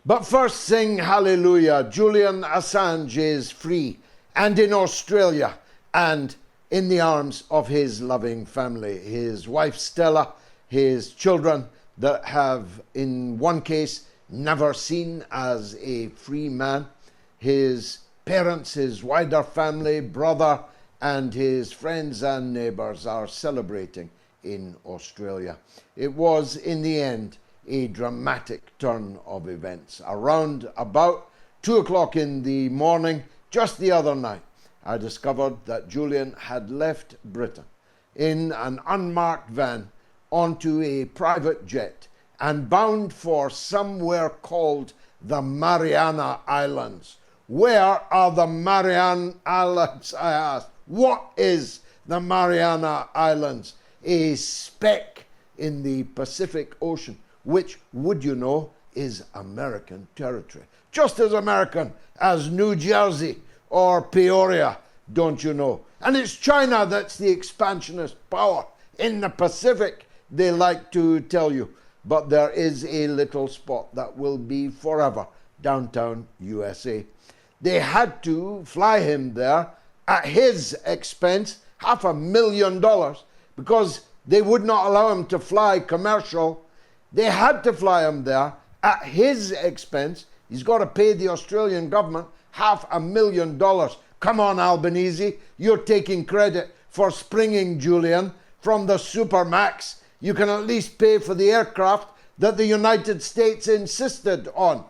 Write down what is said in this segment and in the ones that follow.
But first sing hallelujah. Julian Assange is free and in Australia and in the arms of his loving family. His wife Stella, his children that have in one case never seen as a free man, his parents, his wider family, brother and his friends and neighbours are celebrating in Australia. It was in the end a dramatic turn of events. Around about 2 o'clock in the morning, just the other night, I discovered that Julian had left Britain in an unmarked van onto a private jet and bound for somewhere called the Mariana Islands. Where are the Mariana Islands, I asked. What is the Mariana Islands? A speck in the Pacific Ocean, which, would you know, is American territory. Just as American as New Jersey or Peoria, don't you know? And it's China that's the expansionist power in the Pacific, they like to tell you. But there is a little spot that will be forever downtown USA. They had to fly him there at his expense, $500,000, because they would not allow him to fly commercial. They had to fly him there at his expense. He's got to pay the Australian government $500,000. Come on, Albanese, you're taking credit for springing Julian from the Supermax. You can at least pay for the aircraft that the United States insisted on.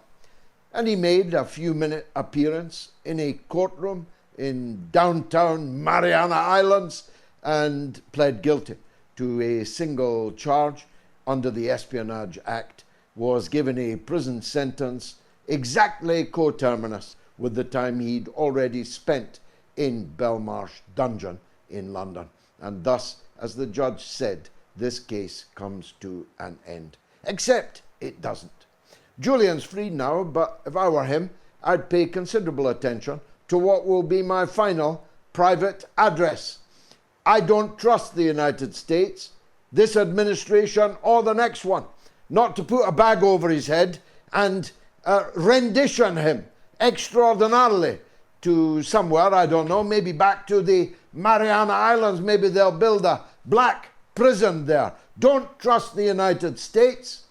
And he made a few-minute appearance in a courtroom in downtown Mariana Islands and pled guilty to a single charge under the Espionage Act, was given a prison sentence exactly coterminous with the time he'd already spent in Belmarsh Dungeon in London. And thus, as the judge said, this case comes to an end. Except it doesn't. Julian's free now, but if I were him, I'd pay considerable attention to what will be my final private address. I don't trust the United States, this administration or the next one, not to put a bag over his head and rendition him extraordinarily to somewhere, I don't know, maybe back to the Mariana Islands. Maybe they'll build a black prison there. Don't trust the United States.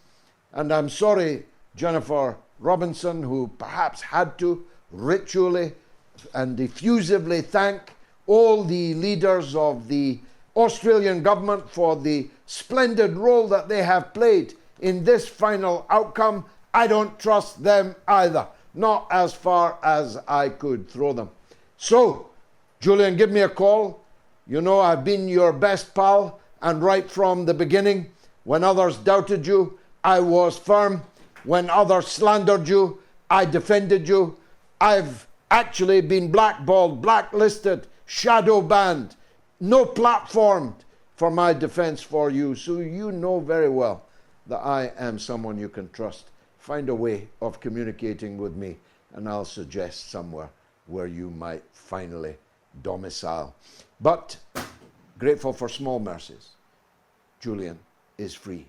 And I'm sorry, Jennifer Robinson, who perhaps had to ritually and effusively thank all the leaders of the Australian government for the splendid role that they have played in this final outcome. I don't trust them either, not as far as I could throw them. So, Julian, give me a call. You know I've been your best pal, and right from the beginning, when others doubted you, I was firm. When others slandered you, I defended you. I've actually been blackballed, blacklisted, shadow banned, no platform for my defense for you. So you know very well that I am someone you can trust. Find a way of communicating with me, and I'll suggest somewhere where you might finally domicile. But grateful for small mercies, Julian is free.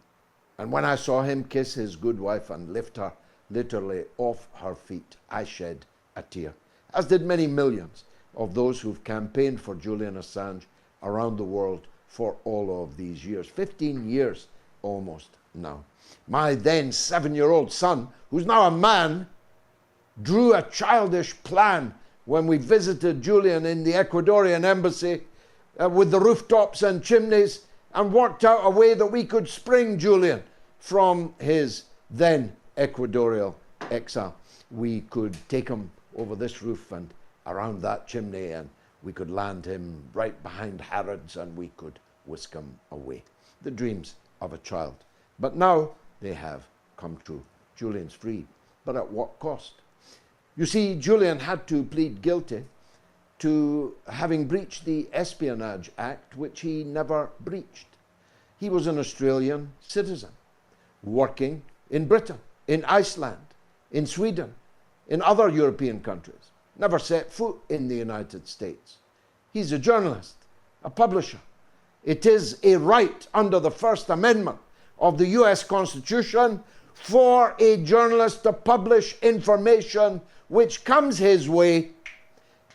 And when I saw him kiss his good wife and lift her literally off her feet, I shed a tear, as did many millions of those who've campaigned for Julian Assange around the world for all of these years. 15 years almost now. My then 7-year-old son, who's now a man, drew a childish plan when we visited Julian in the Ecuadorian embassy with the rooftops and chimneys, and worked out a way that we could spring Julian from his then Ecuadorial exile. We could take him over this roof and around that chimney, and we could land him right behind Harrods, and we could whisk him away. The dreams of a child. But now they have come true. Julian's free, but at what cost? You see, Julian had to plead guilty to having breached the Espionage Act, which he never breached. He was an Australian citizen, working in Britain, in Iceland, in Sweden, in other European countries, never set foot in the United States. He's a journalist, a publisher. It is a right under the First Amendment of the US Constitution for a journalist to publish information which comes his way,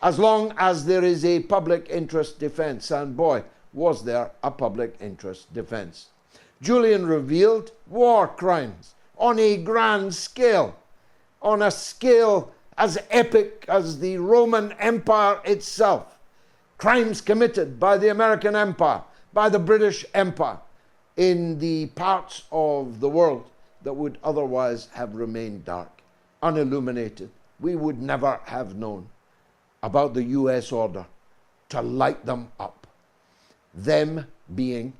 as long as there is a public interest defense. And boy, was there a public interest defense. Julian revealed war crimes on a grand scale, on a scale as epic as the Roman Empire itself. Crimes committed by the American Empire, by the British Empire, in the parts of the world that would otherwise have remained dark, unilluminated. We would never have known about the US order to light them up. Them being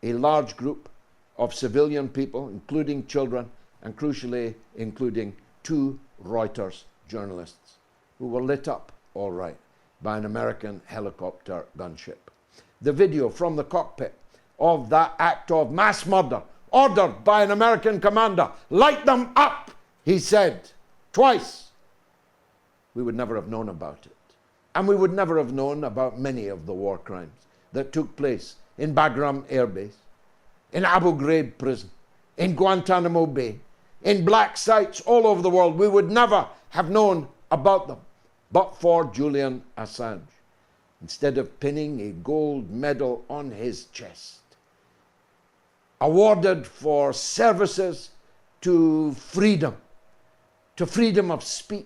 a large group of civilian people, including children, and crucially, including 2 Reuters journalists who were lit up, all right, by an American helicopter gunship. The video from the cockpit of that act of mass murder, ordered by an American commander, light them up, he said, twice. We would never have known about it. And we would never have known about many of the war crimes that took place in Bagram Air Base, in Abu Ghraib prison, in Guantanamo Bay, in black sites all over the world. We would never have known about them but for Julian Assange. Instead of pinning a gold medal on his chest, awarded for services to freedom of speech,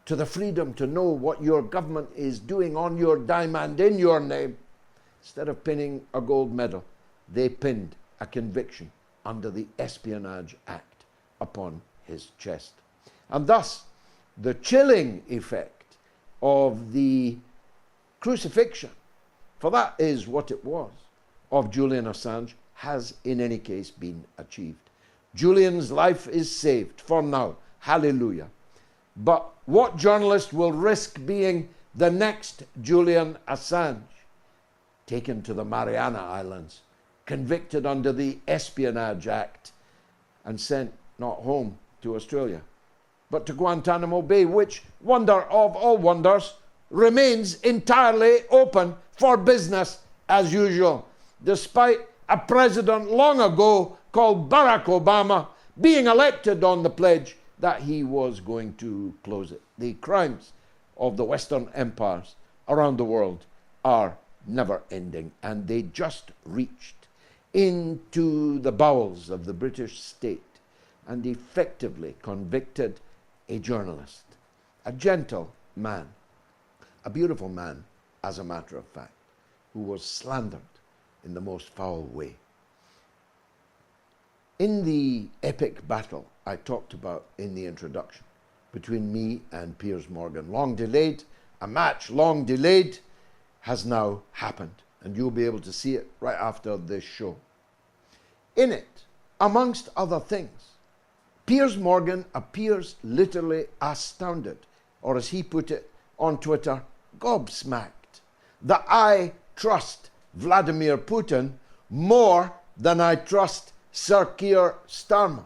to the freedom to know what your government is doing on your dime and in your name, instead of pinning a gold medal, they pinned a conviction under the Espionage Act upon his chest. And thus, the chilling effect of the crucifixion, for that is what it was, of Julian Assange has in any case been achieved. Julian's life is saved for now. Hallelujah. But what journalist will risk being the next Julian Assange? Taken to the Mariana Islands, convicted under the Espionage Act, and sent not home to Australia, but to Guantanamo Bay, which, wonder of all wonders, remains entirely open for business as usual, despite a president long ago called Barack Obama being elected on the pledge that he was going to close it. The crimes of the Western empires around the world are never ending, and they just reached into the bowels of the British state and effectively convicted a journalist, a gentle man, a beautiful man, as a matter of fact, who was slandered in the most foul way. In the epic battle I talked about in the introduction between me and Piers Morgan, long delayed, a match long delayed, has now happened, and you'll be able to see it right after this show. In it, amongst other things, Piers Morgan appears literally astounded, or as he put it on Twitter, gobsmacked, that I trust Vladimir Putin more than I trust Sir Keir Starmer.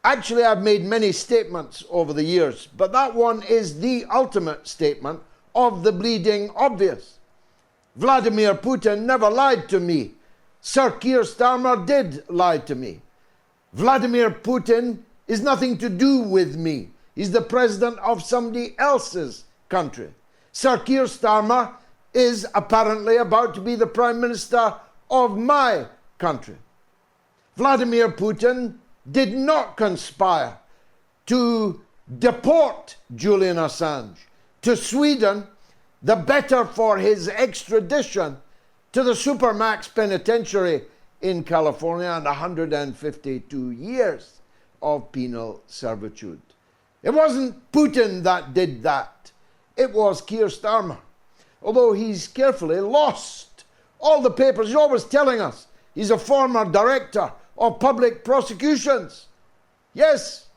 Actually, I've made many statements over the years, but that one is the ultimate statement of the bleeding obvious. Vladimir Putin never lied to me. Sir Keir Starmer did lie to me. Vladimir Putin is nothing to do with me. He's the president of somebody else's country. Sir Keir Starmer is apparently about to be the prime minister of my country. Vladimir Putin did not conspire to deport Julian Assange to Sweden, the better for his extradition to the Supermax penitentiary in California and 152 years of penal servitude. It wasn't Putin that did that. It was Keir Starmer. Although he's carefully lost all the papers. He's always telling us he's a former director of public prosecutions. Yes,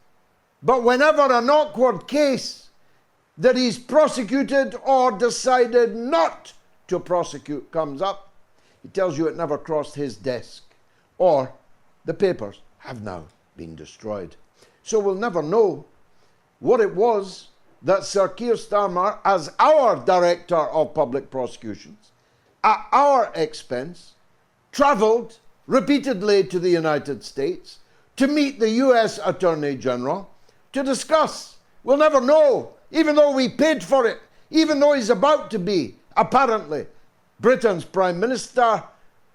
but whenever an awkward case that he's prosecuted or decided not to prosecute comes up, he tells you it never crossed his desk, or the papers have now been destroyed. So we'll never know what it was that Sir Keir Starmer, as our Director of Public Prosecutions, at our expense, travelled repeatedly to the United States to meet the US Attorney General to discuss. We'll never know, even though we paid for it, even though he's about to be, apparently, Britain's Prime Minister.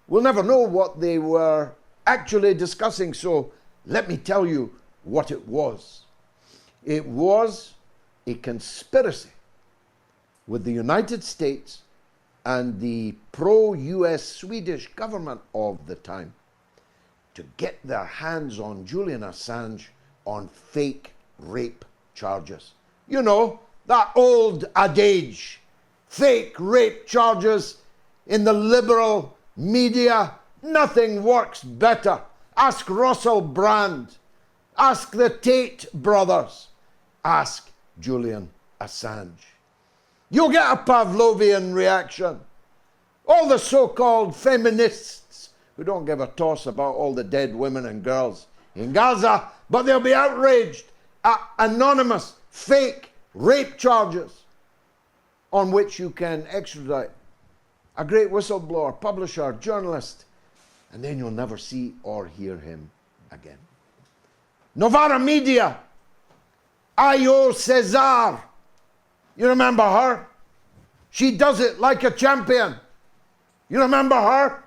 We'll never know what they were actually discussing. So let me tell you what it was. It was a conspiracy with the United States and the pro-US Swedish government of the time to get their hands on Julian Assange on fake rape charges. You know, that old adage, fake rape charges in the liberal media. Nothing works better. Ask Russell Brand. Ask the Tate brothers. Ask Julian Assange. You'll get a Pavlovian reaction. All the so-called feminists who don't give a toss about all the dead women and girls in Gaza, but they'll be outraged at anonymous, fake rape charges on which you can extradite a great whistleblower, publisher, journalist, and then you'll never see or hear him again. Novara Media, I.O. Cesar, you remember her? She does it like a champion. You remember her?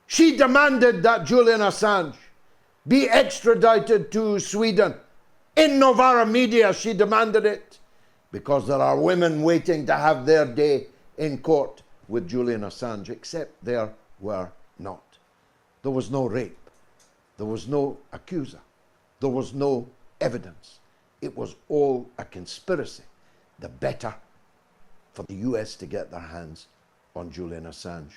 She demanded that Julian Assange be extradited to Sweden. In Novara Media, she demanded it because there are women waiting to have their day in court with Julian Assange, except there were not. There was no rape. There was no accuser. There was no evidence. It was all a conspiracy. The better for the US to get their hands on Julian Assange.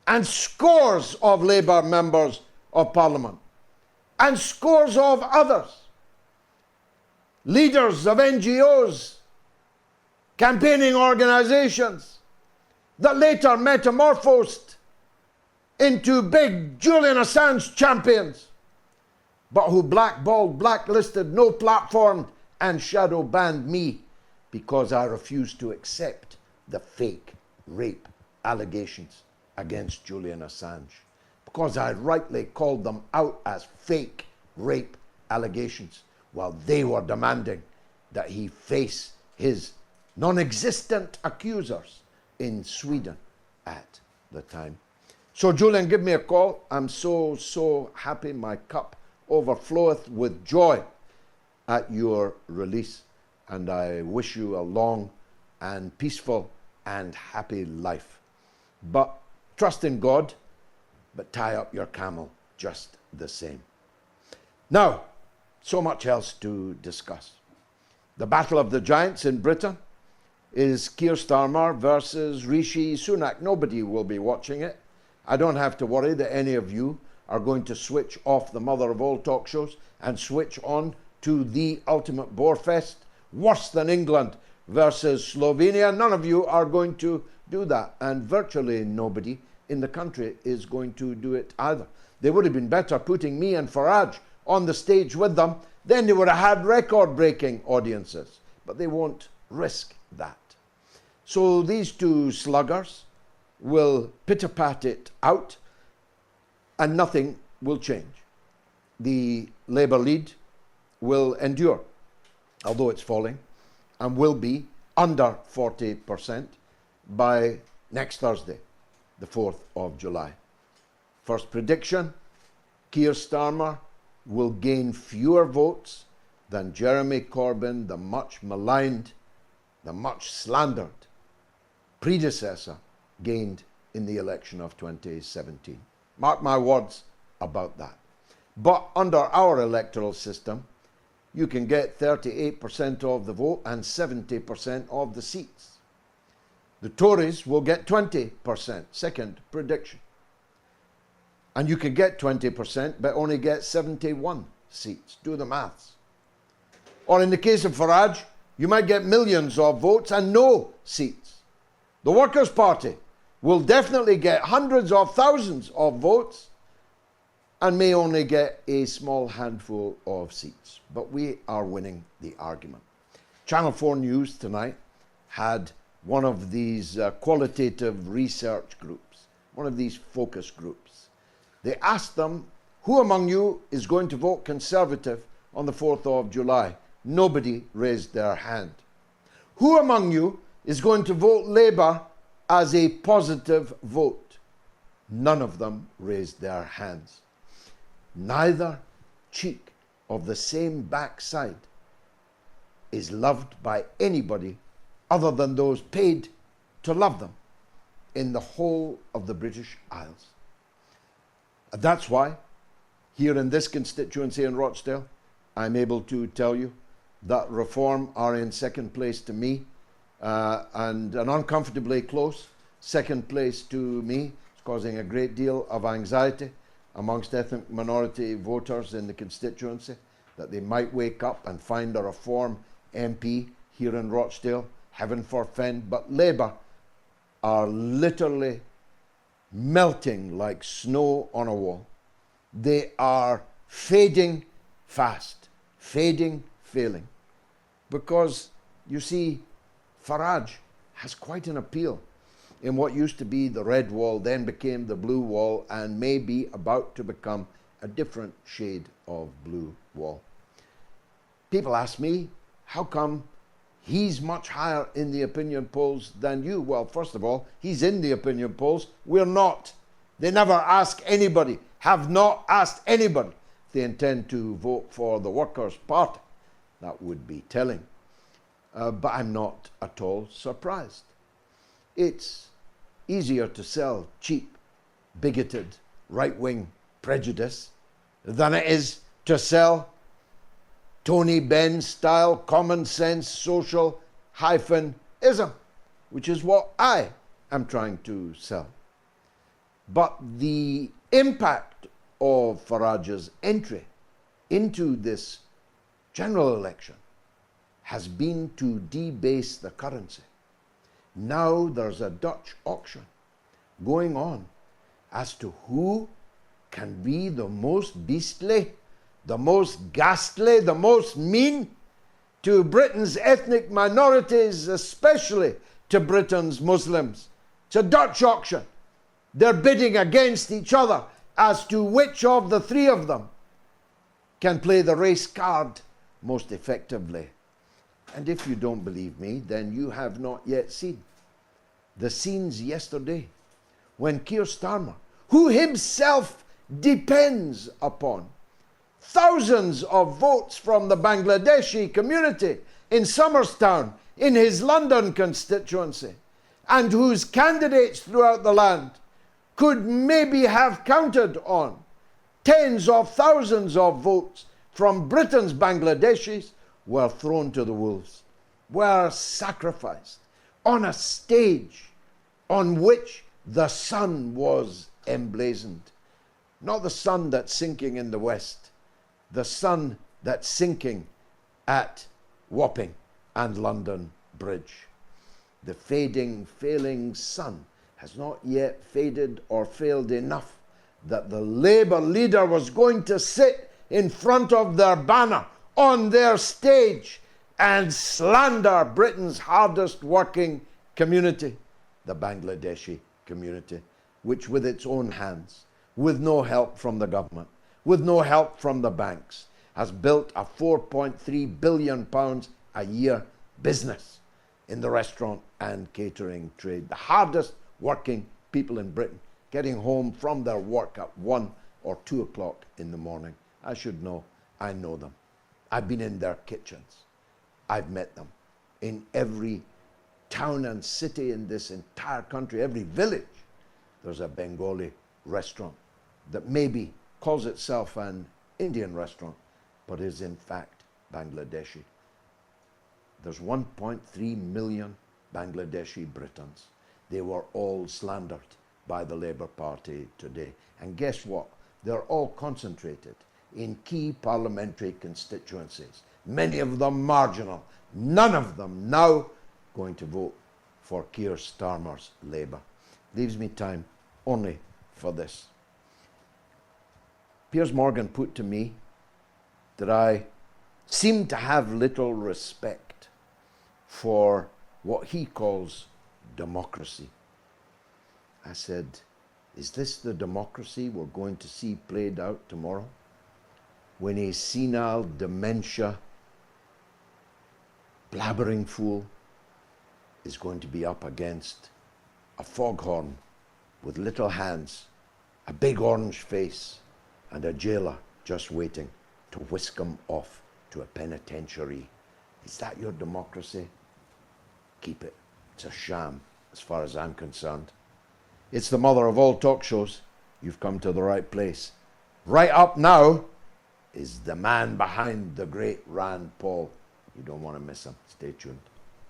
And scores of Labour members of Parliament and scores of others, leaders of NGOs, campaigning organizations that later metamorphosed into big Julian Assange champions, but who blackballed, blacklisted, no platformed, and shadow banned me because I refused to accept the fake rape allegations against Julian Assange, because I rightly called them out as fake rape allegations while they were demanding that he face his non-existent accusers in Sweden at the time. So Julian, give me a call. I'm so happy. My cup overfloweth with joy at your release, and I wish you a long and peaceful and happy life. But trust in God, but tie up your camel just the same. Now, so much else to discuss. The battle of the giants in Britain is Keir Starmer versus Rishi Sunak. Nobody will be watching it. I don't have to worry that any of you are going to switch off the mother of all talk shows and switch on to the ultimate bore fest, worse than England versus Slovenia. None of you are going to do that, and virtually nobody in the country is going to do it either. They would have been better putting me and Farage on the stage with them. Then they would have had record-breaking audiences, but they won't risk that. So these two sluggers will pitter-pat it out, and nothing will change. The Labour lead will endure, although it's falling, and will be under 40% by next Thursday, the 4th of July. First prediction, Keir Starmer will gain fewer votes than Jeremy Corbyn, the much maligned, the much slandered predecessor, gained in the election of 2017. Mark my words about that. But under our electoral system, you can get 38% of the vote and 70% of the seats. The Tories will get 20%, second prediction. And you can get 20% but only get 71 seats. Do the maths. Or in the case of Farage, you might get millions of votes and no seats. The Workers' Party will definitely get hundreds of thousands of votes and may only get a small handful of seats. But we are winning the argument. Channel 4 News tonight had one of these qualitative research groups, one of these focus groups. They asked them Who among you is going to vote Conservative on the 4th of July? Nobody raised their hand. Who among you is going to vote Labour as a positive vote? None of them raised their hands. Neither cheek of the same backside is loved by anybody other than those paid to love them in the whole of the British Isles. And that's why, here in this constituency in Rochdale, I'm able to tell you that Reform are in second place to me, and an uncomfortably close second place to me. It's causing a great deal of anxiety amongst ethnic minority voters in the constituency, that they might wake up and find a Reform MP here in Rochdale, heaven forfend. But Labour are literally melting like snow on a wall. They are fading fast, fading, failing. Because, you see, Farage has quite an appeal in what used to be the red wall, then became the blue wall, and may be about to become a different shade of blue wall. People ask me, how come he's much higher in the opinion polls than you? Well, first of all, he's in the opinion polls. We're not. They never ask anybody, have not asked anybody if they intend to vote for the Workers' Party. That would be telling. But I'm not at all surprised. It's easier to sell cheap, bigoted, right-wing prejudice than it is to sell Tony Benn-style common sense social-ism, which is what I am trying to sell. But the impact of Farage's entry into this general election has been to debase the currency. Now there's a Dutch auction going on as to who can be the most beastly, the most ghastly, the most mean to Britain's ethnic minorities, especially to Britain's Muslims. It's a Dutch auction. They're bidding against each other as to which of the three of them can play the race card most effectively. And if you don't believe me, then you have not yet seen the scenes yesterday when Keir Starmer, who himself depends upon thousands of votes from the Bangladeshi community in Somerstown, in his London constituency, and whose candidates throughout the land could maybe have counted on tens of thousands of votes from Britain's Bangladeshis, were thrown to the wolves, were sacrificed on a stage on which the sun was emblazoned. Not the sun that's sinking in the west, the sun that's sinking at Wapping and London Bridge. The fading, failing sun has not yet faded or failed enough that the Labour leader was going to sit in front of their banner on their stage and slander Britain's hardest working community, the Bangladeshi community, which with its own hands, with no help from the government, with no help from the banks, has built a £4.3 billion a year business in the restaurant and catering trade. The hardest working people in Britain, getting home from their work at 1 or 2 o'clock in the morning. I should know, I know them. I've been in their kitchens. I've met them. In every town and city in this entire country, every village, there's a Bengali restaurant that maybe calls itself an Indian restaurant, but is in fact Bangladeshi. There's 1.3 million Bangladeshi Britons. They were all slandered by the Labour Party today. And guess what? They're all concentrated in key parliamentary constituencies, many of them marginal, none of them now going to vote for Keir Starmer's Labour. Leaves me time only for this. Piers Morgan put to me that I seem to have little respect for what he calls democracy. I said, Is this the democracy we're going to see played out tomorrow? When a senile, dementia, blabbering fool is going to be up against a foghorn with little hands, a big orange face, and a jailer just waiting to whisk him off to a penitentiary. Is that your democracy? Keep it. It's a sham, as far as I'm concerned. It's the mother of all talk shows. You've come to the right place. Right up now is the man behind the great Rand Paul. You don't want to miss him. Stay tuned.